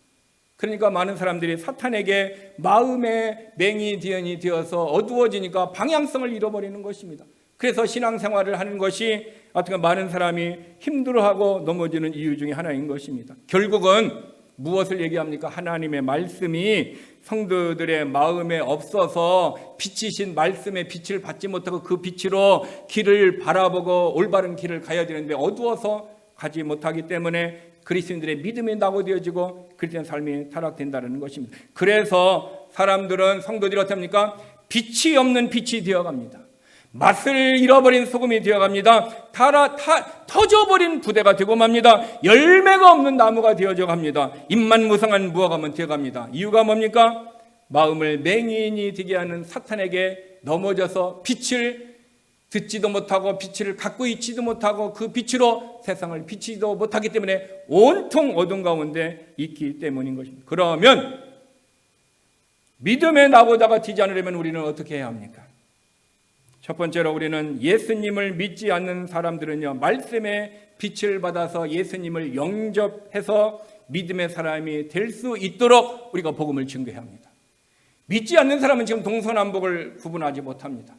그러니까 많은 사람들이 사탄에게 마음의 맹이 되어서 어두워지니까 방향성을 잃어버리는 것입니다. 그래서 신앙생활을 하는 것이 어떻게 많은 사람이 힘들어하고 넘어지는 이유 중에 하나인 것입니다. 결국은 무엇을 얘기합니까? 하나님의 말씀이 성도들의 마음에 없어서 빛이신 말씀의 빛을 받지 못하고 그 빛으로 길을 바라보고 올바른 길을 가야 되는데 어두워서 가지 못하기 때문에 그리스도인들의 믿음이 낙오되어지고 그리스도인 삶이 타락된다는 것입니다. 그래서 사람들은 성도들이 어떻습니까? 빛이 없는 빛이 되어갑니다. 맛을 잃어버린 소금이 되어갑니다. 터져버린 부대가 되고 맙니다. 열매가 없는 나무가 되어져 갑니다. 잎만 무성한 무화과만 되어갑니다. 이유가 뭡니까? 마음을 맹인이 되게 하는 사탄에게 넘어져서 빛을 듣지도 못하고 빛을 갖고 있지도 못하고 그 빛으로 세상을 비치지도 못하기 때문에 온통 어둠 가운데 있기 때문인 것입니다. 그러면 믿음의 나고자가 되지 않으려면 우리는 어떻게 해야 합니까? 첫 번째로 우리는 예수님을 믿지 않는 사람들은요, 말씀의 빛을 받아서 예수님을 영접해서 믿음의 사람이 될 수 있도록 우리가 복음을 증거해야 합니다. 믿지 않는 사람은 지금 동서남북을 구분하지 못합니다.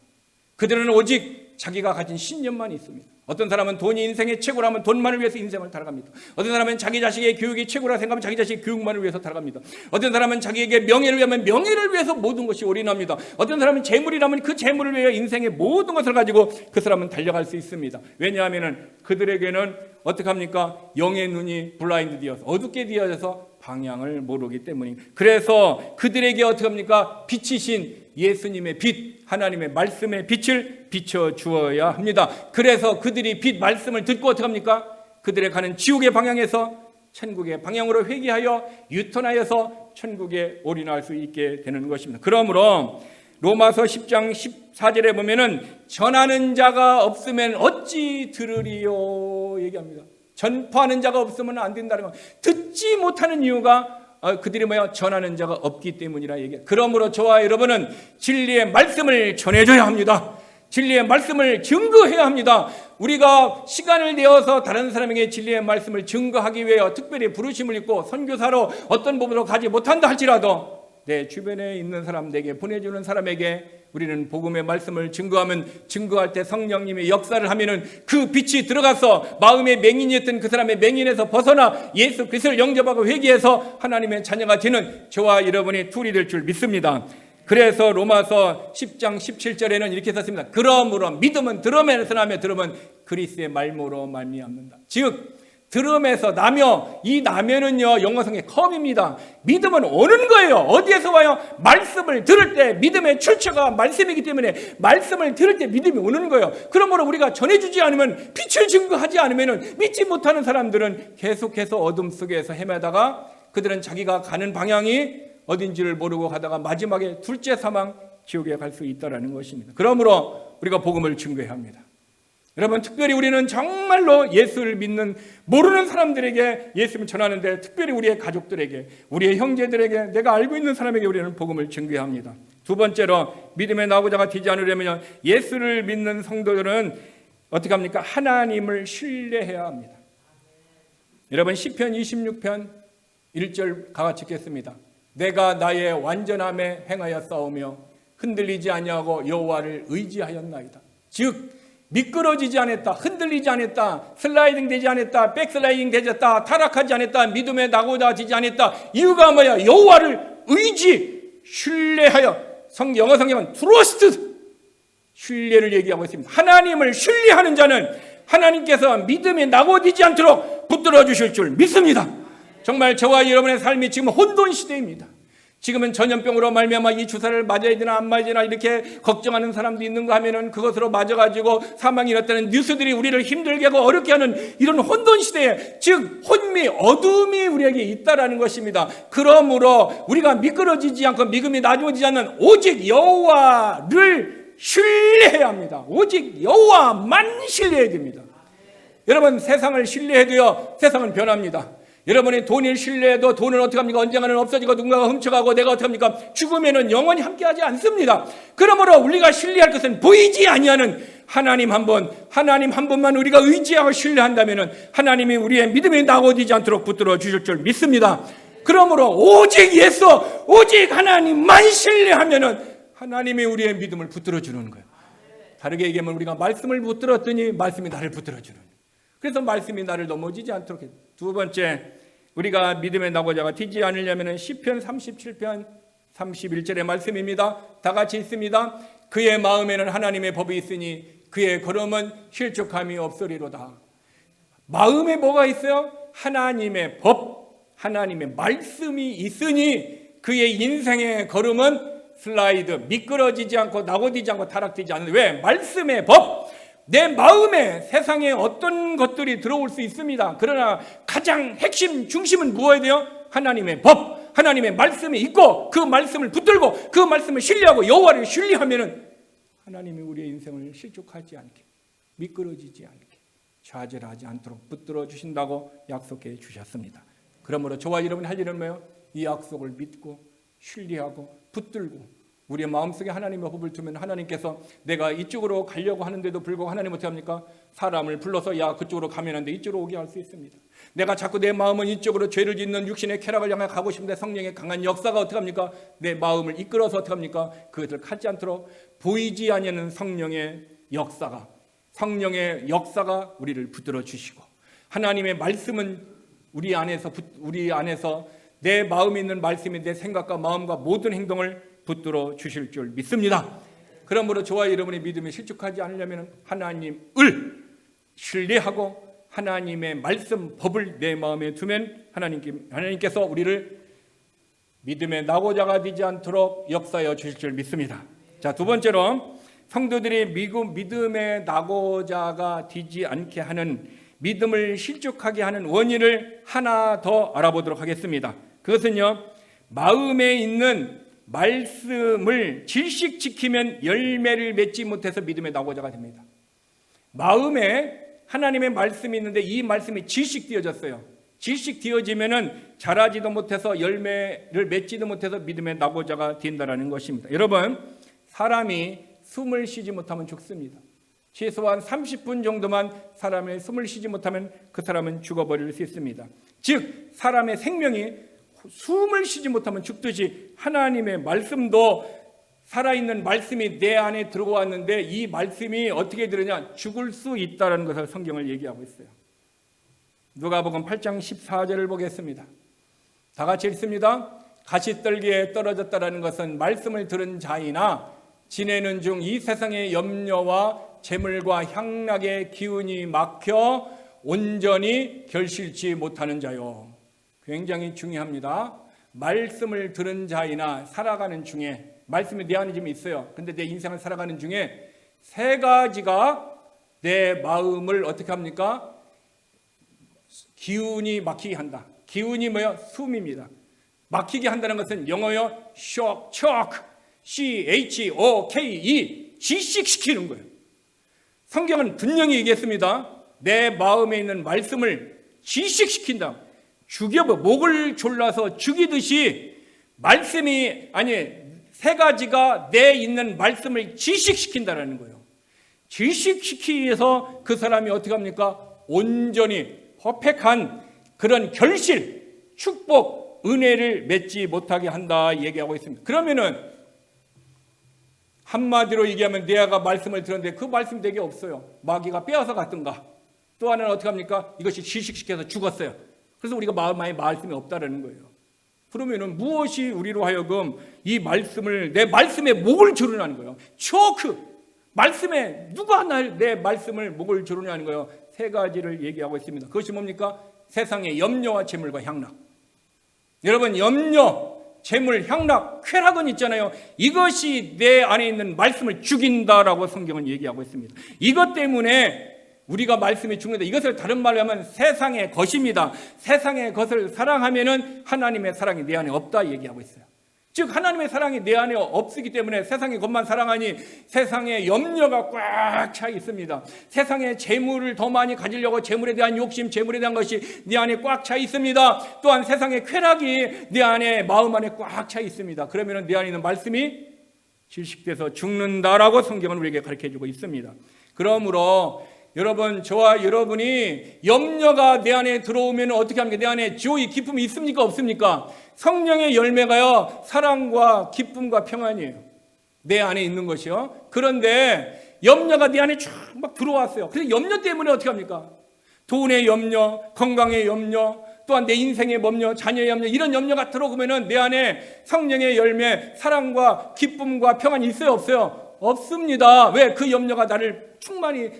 그들은 오직 자기가 가진 신념만 있습니다. 어떤 사람은 돈이 인생의 최고라면 돈만을 위해서 인생을 살아갑니다. 어떤 사람은 자기 자식의 교육이 최고라 생각하면 자기 자식의 교육만을 위해서 살아갑니다. 어떤 사람은 자기에게 명예를 위하면 명예를 위해서 모든 것이 올인합니다. 어떤 사람은 재물이라면 그 재물을 위해 인생의 모든 것을 가지고 그 사람은 달려갈 수 있습니다. 왜냐하면 그들에게는 어떻게 합니까? 영의 눈이 블라인드 되어서 어둡게 되어져서 방향을 모르기 때문입니다. 그래서 그들에게 어떻게 합니까? 빛이신 예수님의 빛, 하나님의 말씀의 빛을 비춰주어야 합니다. 그래서 그들이 빛 말씀을 듣고 어떻게 합니까? 그들의 가는 지옥의 방향에서 천국의 방향으로 회귀하여 유턴하여서 천국에 올인할 수 있게 되는 것입니다. 그러므로 로마서 10장 14절에 보면은 전하는 자가 없으면 어찌 들으리요 얘기합니다. 전파하는 자가 없으면 안 된다는 거. 듣지 못하는 이유가 그들이 전하는 자가 없기 때문이라 얘기해요. 그러므로 저와 여러분은 진리의 말씀을 전해줘야 합니다. 진리의 말씀을 증거해야 합니다. 우리가 시간을 내어서 다른 사람에게 진리의 말씀을 증거하기 위해 특별히 부르심을 입고 선교사로 어떤 부분으로 가지 못한다 할지라도 내 주변에 있는 사람, 내게 보내주는 사람에게 우리는 복음의 말씀을 증거하면 증거할 때 성령님의 역사를 하면은 그 빛이 들어가서 마음의 맹인이었던 그 사람의 맹인에서 벗어나 예수 그리스도를 영접하고 회개해서 하나님의 자녀가 되는 저와 여러분이 둘이 될 줄 믿습니다. 그래서 로마서 10장 17절에는 이렇게 썼습니다. 그러므로 믿음은 들음에서 나며 들음은 그리스도의 말모로 말미암는다. 즉 들음에서 나며, 이 나며는요 영어성의 come입니다. 믿음은 오는 거예요. 어디에서 와요? 말씀을 들을 때 믿음의 출처가 말씀이기 때문에 말씀을 들을 때 믿음이 오는 거예요. 그러므로 우리가 전해주지 않으면, 빛을 증거하지 않으면 믿지 못하는 사람들은 계속해서 어둠 속에서 헤매다가 그들은 자기가 가는 방향이 어딘지를 모르고 가다가 마지막에 둘째 사망 지옥에 갈 수 있다는 것입니다. 그러므로 우리가 복음을 증거해야 합니다. 여러분, 특별히 우리는 정말로 예수를 믿는 모르는 사람들에게 예수를 전하는데, 특별히 우리의 가족들에게, 우리의 형제들에게, 내가 알고 있는 사람에게 우리는 복음을 증거해야 합니다. 두 번째로 믿음의 나고자가 되지 않으려면 예수를 믿는 성도들은 어떻게 합니까? 하나님을 신뢰해야 합니다. 여러분, 시편 26편 1절 같이 읽겠습니다. 내가 나의 완전함에 행하여 싸우며 흔들리지 아니하고 여호와를 의지하였나이다. 즉 미끄러지지 않았다, 흔들리지 않았다, 슬라이딩 되지 않았다, 백슬라이딩 되졌다, 타락하지 않았다, 믿음에 낙오자 되지 않았다. 이유가 뭐야? 여호와를 신뢰하여. 영어 성경은 trust, 신뢰를 얘기하고 있습니다. 하나님을 신뢰하는 자는 하나님께서 믿음에 낙오되지 않도록 붙들어 주실 줄 믿습니다. 정말 저와 여러분의 삶이 지금 혼돈 시대입니다. 지금은 전염병으로 말미암아 이 주사를 맞아야 되나 안 맞아야 되나 이렇게 걱정하는 사람도 있는가 하면은 그것으로 맞아가지고 사망이 일어났다는 뉴스들이 우리를 힘들게 하고 어렵게 하는 이런 혼돈 시대에, 즉 혼미, 어둠이 우리에게 있다라는 것입니다. 그러므로 우리가 미끄러지지 않고 믿음이 낮아지지 않는 오직 여호와를 신뢰해야 합니다. 오직 여호와만 신뢰해야 됩니다. 여러분, 세상을 신뢰해도요 세상은 변합니다. 여러분이 돈을 신뢰해도 돈은 어떻게 합니까? 언젠가는 없어지고 누군가가 훔쳐가고 내가 어떻게 합니까? 죽으면은 영원히 함께하지 않습니다. 그러므로 우리가 신뢰할 것은 보이지 아니하는 하나님 한 분만 우리가 의지하고 신뢰한다면 하나님이 우리의 믿음이 낙오되지 않도록 붙들어 주실 줄 믿습니다. 그러므로 오직 예수, 오직 하나님만 신뢰하면 하나님이 우리의 믿음을 붙들어 주는 거예요. 다르게 얘기하면 우리가 말씀을 붙들었더니 말씀이 나를 붙들어 주는 거예요. 그래서 말씀이 나를 넘어지지 않도록 해요. 두 번째, 우리가 믿음의 낙오자가 되지 않으려면 시편 37편 31절의 말씀입니다. 다 같이 있습니다. 그의 마음에는 하나님의 법이 있으니 그의 걸음은 실족함이 없으리로다. 마음에 뭐가 있어요? 하나님의 법, 하나님의 말씀이 있으니 그의 인생의 걸음은 슬라이드, 미끄러지지 않고 낙오되지 않고 타락되지 않는. 왜? 말씀의 법. 내 마음에 세상에 어떤 것들이 들어올 수 있습니다. 그러나 가장 핵심 중심은 무엇이 돼요? 하나님의 법, 하나님의 말씀이 있고 그 말씀을 붙들고 그 말씀을 신뢰하고 여호와를 신뢰하면은 하나님이 우리의 인생을 실족하지 않게, 미끄러지지 않게, 좌절하지 않도록 붙들어 주신다고 약속해 주셨습니다. 그러므로 저와 여러분이 할 일은 뭐예요? 이 약속을 믿고 신뢰하고 붙들고 우리의 마음속에 하나님의 법을 두면 하나님께서 내가 이쪽으로 가려고 하는데도 불구하고 하나님 어떻게 합니까? 사람을 불러서 야 그쪽으로 가면 안 돼, 이쪽으로 오게 할 수 있습니다. 내가 자꾸 내 마음은 이쪽으로 죄를 짓는 육신의 쾌락을 향해 가고 싶은데 성령의 강한 역사가 어떻게 합니까? 내 마음을 이끌어서 어떻게 합니까? 그것을 갖지 않도록 보이지 아니하는 성령의 역사가 우리를 붙들어 주시고 하나님의 말씀은 우리 안에서 내 마음에 있는 말씀이 내 생각과 마음과 모든 행동을 붙들어 주실 줄 믿습니다. 그러므로 저와 여러분의 믿음이 실족하지 않으려면 하나님을 신뢰하고 하나님의 말씀, 법을 내 마음에 두면 하나님께서 우리를 믿음의 낙오자가 되지 않도록 역사하여 주실 줄 믿습니다. 자, 두 번째로 성도들이 믿음의 낙오자가 되지 않게 하는, 믿음을 실족하게 하는 원인을 하나 더 알아보도록 하겠습니다. 그것은요, 마음에 있는 말씀을 질식지키면 열매를 맺지 못해서 믿음의 낙오자가 됩니다. 마음에 하나님의 말씀이 있는데 이 말씀이 질식되어졌어요. 질식되어지면은 자라지도 못해서 열매를 맺지도 못해서 믿음의 낙오자가 된다는 것입니다. 여러분, 사람이 숨을 쉬지 못하면 죽습니다. 최소한 30분 정도만 사람의 숨을 쉬지 못하면 그 사람은 죽어버릴 수 있습니다. 즉 사람의 생명이 숨을 쉬지 못하면 죽듯이 하나님의 말씀도 살아있는 말씀이 내 안에 들어왔는데 이 말씀이 어떻게 되느냐? 죽을 수 있다는 것을 성경을 얘기하고 있어요. 누가복음 8장 14절을 보겠습니다. 다 같이 읽습니다. 가시떨기에 떨어졌다라는 것은 말씀을 들은 자이나 지내는 중 이 세상의 염려와 재물과 향락의 기운이 막혀 온전히 결실치 못하는 자요. 굉장히 중요합니다. 말씀을 들은 자이나 살아가는 중에, 말씀이 내 안에 좀 있어요. 근데 내 인생을 살아가는 중에 세 가지가 내 마음을 어떻게 합니까? 기운이 막히게 한다. 기운이 뭐예요? 숨입니다. 막히게 한다는 것은 영어요, choke, choke, 질식시키는 거예요. 성경은 분명히 얘기했습니다. 내 마음에 있는 말씀을 질식시킨다. 목을 졸라서 죽이듯이 말씀이, 세 가지가 내 있는 말씀을 질식시킨다는 거예요. 질식시키기 위해서 그 사람이 어떻게 합니까? 온전히 퍼펙트한 그런 결실, 축복, 은혜를 맺지 못하게 한다 얘기하고 있습니다. 그러면은 한마디로 얘기하면 내가 말씀을 들었는데 그 말씀이 되게 없어요. 마귀가 빼앗아 갔던가. 또 하나는 어떻게 합니까? 이것이 질식시켜서 죽었어요. 그래서 우리가 마음에 말씀이 없다라는 거예요. 그러면은 무엇이 우리로 하여금 이 말씀을, 내 말씀에 목을 조르냐는 거예요. 초크, 말씀에 누가 내 말씀을 목을 조르냐는 거예요. 세 가지를 얘기하고 있습니다. 그것이 뭡니까? 세상의 염려와 재물과 향락. 여러분, 염려, 재물, 향락, 쾌락은 있잖아요. 이것이 내 안에 있는 말씀을 죽인다라고 성경은 얘기하고 있습니다. 이것 때문에 우리가 말씀이 죽는다. 이것을 다른 말로 하면 세상의 것입니다. 세상의 것을 사랑하면은 하나님의 사랑이 내 안에 없다 얘기하고 있어요. 즉 하나님의 사랑이 내 안에 없기 때문에 세상의 것만 사랑하니 세상의 염려가 꽉 차 있습니다. 세상의 재물을 더 많이 가지려고 재물에 대한 욕심, 재물에 대한 것이 내 안에 꽉 차 있습니다. 또한 세상의 쾌락이 내 안에, 마음 안에 꽉 차 있습니다. 그러면 내 안에 있는 말씀이 질식돼서 죽는다라고 성경은 우리에게 가르쳐주고 있습니다. 그러므로 여러분, 저와 여러분이 염려가 내 안에 들어오면 어떻게 합니까? 내 안에 조이, 기쁨이 있습니까? 없습니까? 성령의 열매가요, 사랑과 기쁨과 평안이에요. 내 안에 있는 것이요. 그런데 염려가 내 안에 쫙 막 들어왔어요. 그래서 염려 때문에 어떻게 합니까? 돈의 염려, 건강의 염려, 또한 내 인생의 염려, 자녀의 염려, 이런 염려가 들어오면은 내 안에 성령의 열매, 사랑과 기쁨과 평안이 있어요? 없어요? 없습니다. 왜? 그 염려가 나를 충만히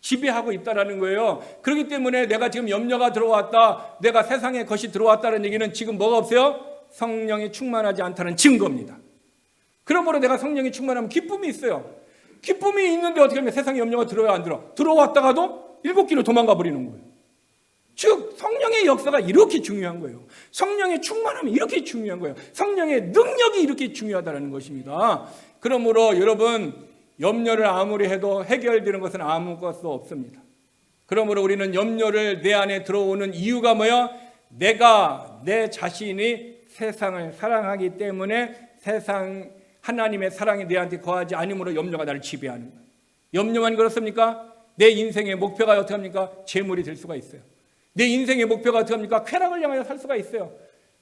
지배하고 있다는 거예요. 그렇기 때문에 내가 지금 염려가 들어왔다, 내가 세상의 것이 들어왔다는 얘기는 지금 뭐가 없어요? 성령이 충만하지 않다는 증거입니다. 그러므로 내가 성령이 충만하면 기쁨이 있어요. 기쁨이 있는데 어떻게 하면 세상의 염려가 들어야 안 들어? 들어왔다가도 7길로 도망가 버리는 거예요. 즉 성령의 역사가 이렇게 중요한 거예요. 성령의 충만함이 이렇게 중요한 거예요. 성령의 능력이 이렇게 중요하다는 것입니다. 그러므로 여러분, 염려를 아무리 해도 해결되는 것은 아무것도 없습니다. 그러므로 우리는 염려를 내 안에 들어오는 이유가 뭐야? 내가 내 자신이 세상을 사랑하기 때문에 세상 하나님의 사랑이 내한테 거하지 않으므로 염려가 나를 지배하는 거예요. 염려만 그렇습니까? 내 인생의 목표가 어떻게 합니까? 재물이 될 수가 있어요. 내 인생의 목표가 어떻게 합니까? 쾌락을 향하여 살 수가 있어요.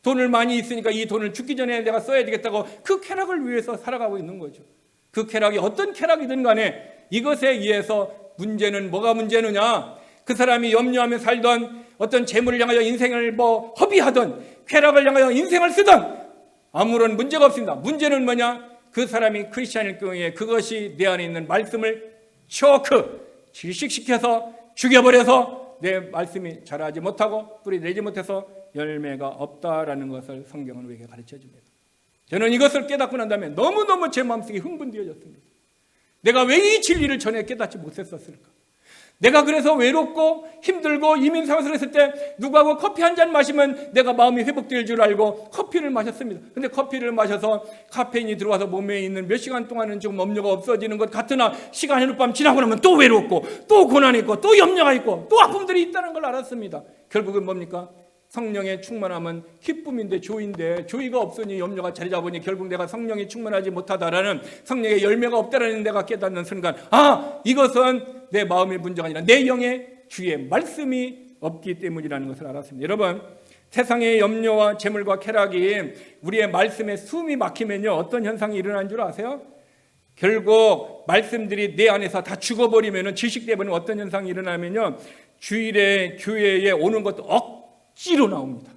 돈을 많이 있으니까 이 돈을 죽기 전에 내가 써야 되겠다고 그 쾌락을 위해서 살아가고 있는 거죠. 그 쾌락이 어떤 쾌락이든 간에 이것에 의해서 문제는 뭐가 문제느냐? 그 사람이 염려하며 살던 어떤 재물을 향하여 인생을 허비하던 쾌락을 향하여 인생을 쓰던 아무런 문제가 없습니다. 문제는 뭐냐? 그 사람이 크리스찬일 경우에 그것이 내 안에 있는 말씀을 질식시켜서 죽여버려서 내 말씀이 자라지 못하고 뿌리 내지 못해서 열매가 없다라는 것을 성경은 우리에게 가르쳐줍니다. 저는 이것을 깨닫고 난 다음에 너무너무 제 마음속에 흥분되어졌습니다. 내가 왜 이 진리를 전에 깨닫지 못했었을까? 내가 그래서 외롭고 힘들고 이민 생활을 했을 때 누구하고 커피 한 잔 마시면 내가 마음이 회복될 줄 알고 커피를 마셨습니다. 근데 커피를 마셔서 카페인이 들어와서 몸에 있는 몇 시간 동안은 좀 염려가 없어지는 것 같으나 시간 하룻밤 지나고 나면 또 외롭고 또 고난이 있고 또 염려가 있고 또 아픔들이 있다는 걸 알았습니다. 결국은 뭡니까? 성령의 충만함은 기쁨인데 조이가 없으니 염려가 자리 잡으니 결국 내가 성령이 충만하지 못하다라는, 성령의 열매가 없다라는 내가 깨닫는 순간, 이것은 내 마음의 문제가 아니라 내 영의 주의 말씀이 없기 때문이라는 것을 알았습니다. 여러분, 세상의 염려와 재물과 쾌락이 우리의 말씀에 숨이 막히면요, 어떤 현상이 일어나는 줄 아세요? 결국 말씀들이 내 안에서 다 죽어버리면, 질식되면 어떤 현상이 일어나면요, 주일에 교회에 오는 것도 억지로 나옵니다.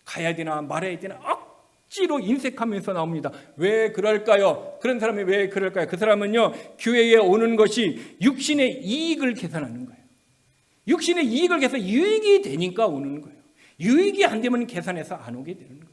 가야 되나 말아야 되나 억지로 인색하면서 나옵니다. 왜 그럴까요? 그런 사람이 왜 그럴까요? 그 사람은요, 교회에 오는 것이 육신의 이익을 계산하는 거예요. 육신의 이익을 계산, 유익이 되니까 오는 거예요. 유익이 안 되면 계산해서 안 오게 되는 거예요.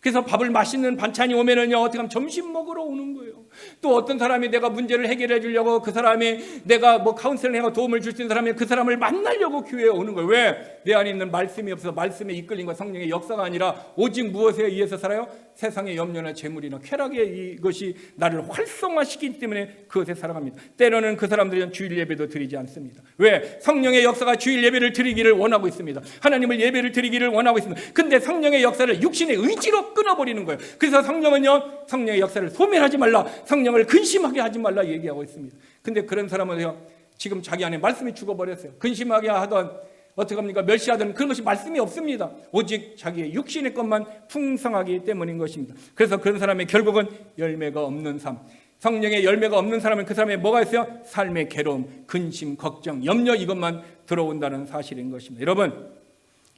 그래서 밥을 맛있는 반찬이 오면은요, 어떻게 하면 점심 먹으러 오는 거예요. 또 어떤 사람이 내가 문제를 해결해 주려고, 그 사람이 내가 카운셀링하고 도움을 줄 수 있는 사람이 그 사람을 만나려고 교회에 오는 거예요. 왜? 내 안에 있는 말씀이 없어서 말씀에 이끌림과 성령의 역사가 아니라 오직 무엇에 의해서 살아요? 세상의 염려나 재물이나 쾌락의 이것이 나를 활성화시키기 때문에 그것에 살아갑니다. 때로는 그 사람들은 주일 예배도 드리지 않습니다. 왜? 성령의 역사가 주일 예배를 드리기를 원하고 있습니다. 하나님을 예배를 드리기를 원하고 있습니다. 근데 성령의 역사를 육신의 의지로 끊어버리는 거예요. 그래서 성령은요, 성령의 역사를 소멸하지 말라, 성령을 근심하게 하지 말라 얘기하고 있습니다. 근데 그런 사람은요, 지금 자기 안에 말씀이 죽어버렸어요. 근심하게 하던 어떻게 합니까? 멸시하던 그런 것이 말씀이 없습니다. 오직 자기의 육신의 것만 풍성하기 때문인 것입니다. 그래서 그런 사람의 결국은 열매가 없는 삶, 성령의 열매가 없는 사람은 그 사람의 뭐가 있어요? 삶의 괴로움, 근심, 걱정, 염려, 이것만 들어온다는 사실인 것입니다.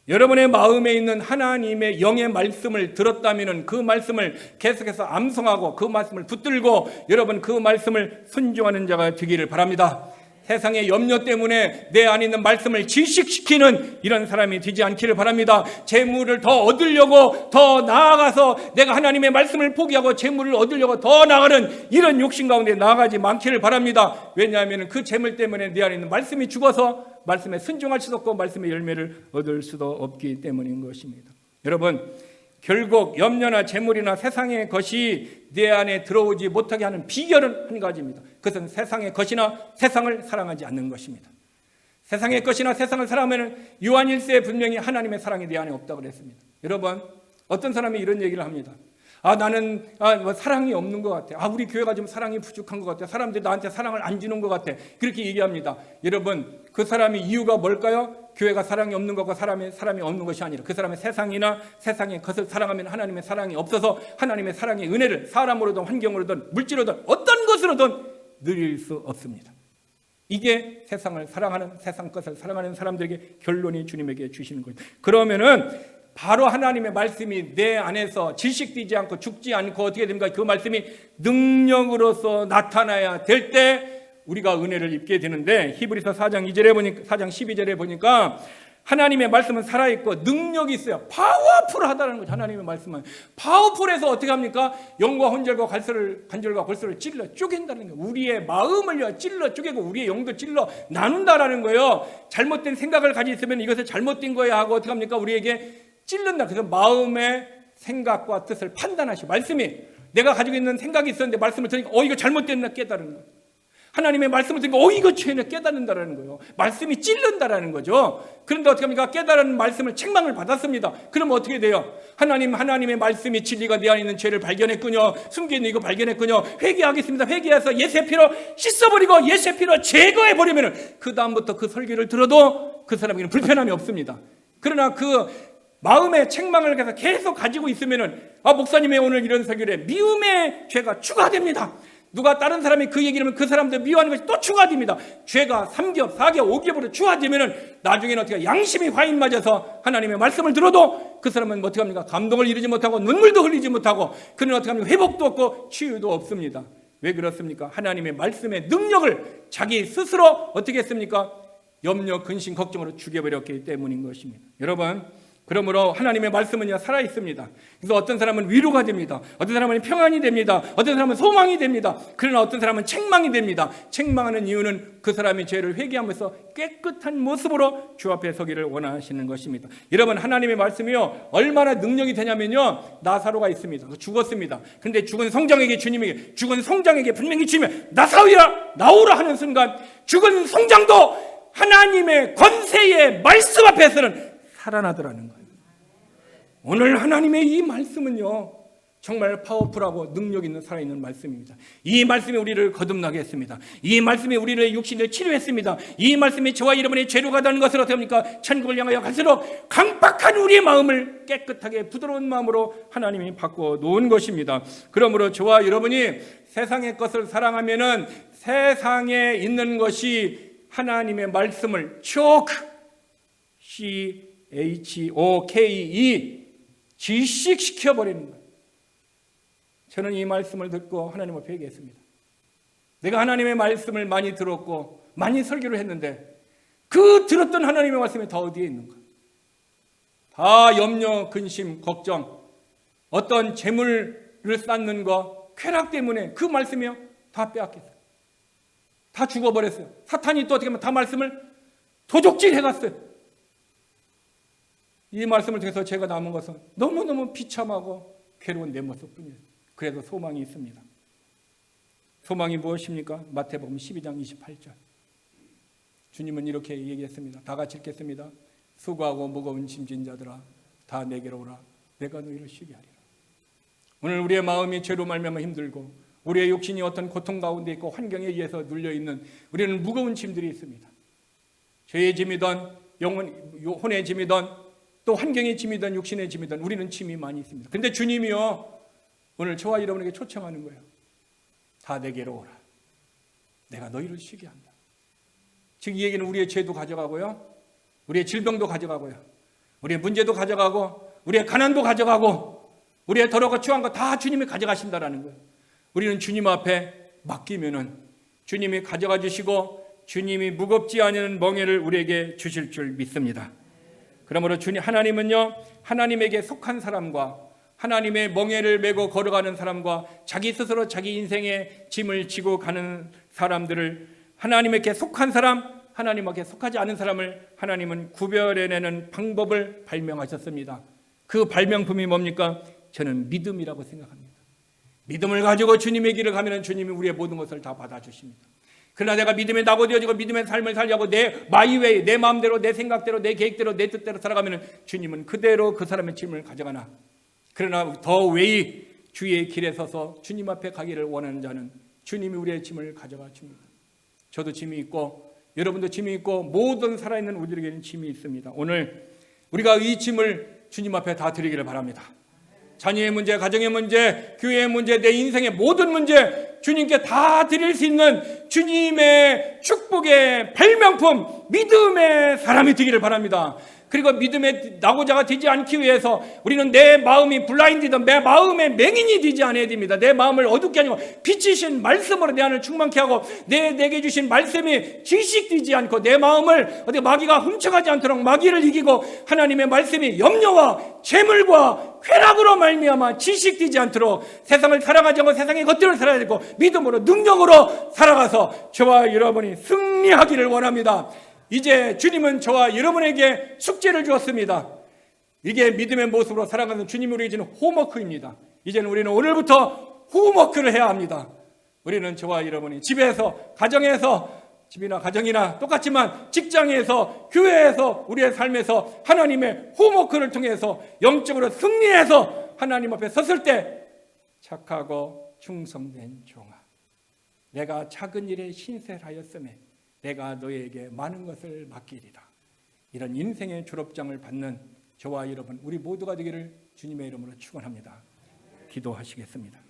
여러분의 마음에 있는 하나님의 영의 말씀을 들었다면 그 말씀을 계속해서 암송하고 그 말씀을 붙들고 여러분 그 말씀을 순종하는 자가 되기를 바랍니다. 세상의 염려 때문에 내 안에 있는 말씀을 질식시키는 이런 사람이 되지 않기를 바랍니다. 재물을 더 얻으려고 더 나아가서 내가 하나님의 말씀을 포기하고 재물을 얻으려고 더 나아가는 이런 욕심 가운데 나아가지 않기를 바랍니다. 왜냐하면 그 재물 때문에 내 안에 있는 말씀이 죽어서 말씀에 순종할 수도 없고 말씀의 열매를 얻을 수도 없기 때문인 것입니다. 여러분, 결국 염려나 재물이나 세상의 것이 내 안에 들어오지 못하게 하는 비결은 한 가지입니다. 그것은 세상의 것이나 세상을 사랑하지 않는 것입니다. 세상의 것이나 세상을 사랑하면 요한 1세에 분명히 하나님의 사랑이 내 안에 없다고 그랬습니다. 여러분, 어떤 사람이 이런 얘기를 합니다. 나는 뭐 사랑이 없는 것 같아. 우리 교회가 좀 사랑이 부족한 것 같아. 사람들이 나한테 사랑을 안 주는 것 같아. 그렇게 얘기합니다. 여러분, 그 사람의 이유가 뭘까요? 교회가 사랑이 없는 것과 사람이 없는 것이 아니라 그 사람의 세상이나 세상의 것을 사랑하면 하나님의 사랑이 없어서 하나님의 사랑의 은혜를 사람으로든 환경으로든 물질로든 어떤 것으로든 누릴 수 없습니다. 이게 세상을 사랑하는, 세상 것을 사랑하는 사람들에게 결론이 주님에게 주시는 거예요. 그러면은 바로 하나님의 말씀이 내 안에서 질식되지 않고 죽지 않고 어떻게 됩니까? 그 말씀이 능력으로서 나타나야 될 때 우리가 은혜를 입게 되는데, 히브리서 4장 12절에 보니까 하나님의 말씀은 살아있고 능력이 있어요. 파워풀하다는 거죠. 하나님의 말씀은 파워풀해서 어떻게 합니까? 영과 혼절과 관절과 골수를 찔러 쪼갠다는 거예요. 우리의 마음을 찔러 쪼개고 우리의 영도 찔러 나눈다라는 거예요. 잘못된 생각을 가지고 있으면 이것을 잘못된 거야 하고 어떻게 합니까? 우리에게 찌른다. 그래서 마음의 생각과 뜻을 판단하시고, 말씀이 내가 가지고 있는 생각이 있었는데 말씀을 들으니까 이거 잘못됐나 깨달은 거예요. 하나님의 말씀을 듣고 이거 죄는 깨닫는다라는 거예요. 말씀이 찔른다라는 거죠. 그런데 어떻게 합니까? 깨달은 말씀을 책망을 받았습니다. 그럼 어떻게 돼요? 하나님의 말씀이 진리가 내 안에 있는 죄를 발견했군요. 숨겨있는 이거 발견했군요. 회개하겠습니다. 회개해서 예수의 피로 씻어버리고 예수의 피로 제거해버리면 그 다음부터 그 설교를 들어도 그 사람에게는 불편함이 없습니다. 그러나 그 마음의 책망을 계속 가지고 있으면은 목사님의 오늘 이런 설교를 미움의 죄가 추가됩니다. 누가 다른 사람이 그 얘기를 하면 그 사람들 미워하는 것이 또 추가됩니다. 죄가 3겹, 4겹, 5겹으로 추가되면은 나중에는 어떻게 양심이 화인 맞아서 하나님의 말씀을 들어도 그 사람은 어떻게 합니까? 감동을 이루지 못하고 눈물도 흘리지 못하고 그는 어떻게 합니까? 회복도 없고 치유도 없습니다. 왜 그렇습니까? 하나님의 말씀의 능력을 자기 스스로 어떻게 했습니까? 염려, 근심, 걱정으로 죽여버렸기 때문인 것입니다. 여러분, 그러므로 하나님의 말씀은 살아있습니다. 그래서 어떤 사람은 위로가 됩니다. 어떤 사람은 평안이 됩니다. 어떤 사람은 소망이 됩니다. 그러나 어떤 사람은 책망이 됩니다. 책망하는 이유는 그 사람이 죄를 회개하면서 깨끗한 모습으로 주 앞에 서기를 원하시는 것입니다. 여러분, 하나님의 말씀이요 얼마나 능력이 되냐면요, 나사로가 있습니다. 죽었습니다. 그런데 죽은 성장에게 분명히 주님이 나오라 하는 순간 죽은 성장도 하나님의 권세의 말씀 앞에서는 살아나더라는 거예요. 오늘 하나님의 이 말씀은요 정말 파워풀하고 능력 있는 살아있는 말씀입니다. 이 말씀이 우리를 거듭나게 했습니다. 이 말씀이 우리의 육신을 치료했습니다. 이 말씀이 저와 여러분의 죄로 가다는 것을 어떻게 합니까? 천국을 향하여 갈수록 강박한 우리의 마음을 깨끗하게 부드러운 마음으로 하나님이 바꿔 놓은 것입니다. 그러므로 저와 여러분이 세상의 것을 사랑하면은 세상에 있는 것이 하나님의 말씀을 CHOKE 질식시켜버리는 거예요. 저는 이 말씀을 듣고 하나님 앞에 회개했습니다. 내가 하나님의 말씀을 많이 들었고 많이 설교를 했는데 그 들었던 하나님의 말씀이 다 어디에 있는가? 다 염려, 근심, 걱정, 어떤 재물을 쌓는 거, 쾌락 때문에 그 말씀이요 다 빼앗겼어요. 다 죽어버렸어요. 사탄이 또 어떻게 하면 다 말씀을 도적질 해갔어요. 이 말씀을 통해서 제가 남은 것은 너무너무 비참하고 괴로운 내 모습뿐이에요. 그래도 소망이 있습니다. 소망이 무엇입니까? 마태복음 12장 28절. 주님은 이렇게 얘기했습니다. 다 같이 읽겠습니다. 수고하고 무거운 짐진 자들아 다 내게로 오라. 내가 너희를 쉬게 하리라. 오늘 우리의 마음이 죄로 말미암아 힘들고 우리의 육신이 어떤 고통 가운데 있고 환경에 의해서 눌려있는 우리는 무거운 짐들이 있습니다. 죄의 짐이든 혼의 짐이든 또 환경의 짐이든 육신의 짐이든 우리는 짐이 많이 있습니다. 그런데 주님이요 오늘 저와 여러분에게 초청하는 거예요. 다 내게로 오라. 내가 너희를 쉬게 한다. 즉 이 얘기는 우리의 죄도 가져가고요, 우리의 질병도 가져가고요, 우리의 문제도 가져가고, 우리의 가난도 가져가고, 우리의 더러고 추한 거 다 주님이 가져가신다라는 거예요. 우리는 주님 앞에 맡기면은 주님이 가져가 주시고 주님이 무겁지 않은 멍에를 우리에게 주실 줄 믿습니다. 그러므로 하나님은요 하나님에게 속한 사람과 하나님의 멍에를 메고 걸어가는 사람과 자기 스스로 자기 인생의 짐을 지고 가는 사람들을, 하나님에게 속한 사람, 하나님에게 속하지 않은 사람을 하나님은 구별해내는 방법을 발명하셨습니다. 그 발명품이 뭡니까? 저는 믿음이라고 생각합니다. 믿음을 가지고 주님의 길을 가면 주님이 우리의 모든 것을 다 받아주십니다. 그러나 내가 믿음에 낙오되어지고 믿음의 삶을 살려고 내 마이웨이, 내 마음대로, 내 생각대로, 내 계획대로, 내 뜻대로 살아가면 주님은 그대로 그 사람의 짐을 가져가나, 그러나 더 웨이, 주의 길에 서서 주님 앞에 가기를 원하는 자는 주님이 우리의 짐을 가져가 줍니다. 저도 짐이 있고 여러분도 짐이 있고 모든 살아있는 우리에게는 짐이 있습니다. 오늘 우리가 이 짐을 주님 앞에 다 드리기를 바랍니다. 자녀의 문제, 가정의 문제, 교회의 문제, 내 인생의 모든 문제 주님께 다 드릴 수 있는 주님의 축복의 별명품 믿음의 사람이 되기를 바랍니다. 그리고 믿음의 낙오자가 되지 않기 위해서 우리는 내 마음이 블라인드든 내 마음의 맹인이 되지 않아야 됩니다. 내 마음을 어둡게 아니고 빛이신 말씀으로 내 안을 충만케 하고 내게 주신 말씀이 지식되지 않고 내 마음을 어디 마귀가 훔쳐가지 않도록 마귀를 이기고 하나님의 말씀이 염려와 재물과 쾌락으로 말미암아 지식되지 않도록 세상을 살아가지 않고 세상의 것들을 살아야 되고 믿음으로 능력으로 살아가서 저와 여러분이 승리하기를 원합니다. 이제 주님은 저와 여러분에게 숙제를 주었습니다. 이게 믿음의 모습으로 살아가는 주님이 우리에게 주는 홈워크입니다. 이제는 우리는 오늘부터 홈워크를 해야 합니다. 우리는 저와 여러분이 집에서, 가정에서, 집이나 가정이나 똑같지만 직장에서, 교회에서, 우리의 삶에서 하나님의 홈워크를 통해서 영적으로 승리해서 하나님 앞에 섰을 때 착하고 충성된 종아, 내가 작은 일에 신실하였음에 내가 너에게 많은 것을 맡기리라. 이런 인생의 졸업장을 받는 저와 여러분 우리 모두가 되기를 주님의 이름으로 축원합니다. 기도하시겠습니다.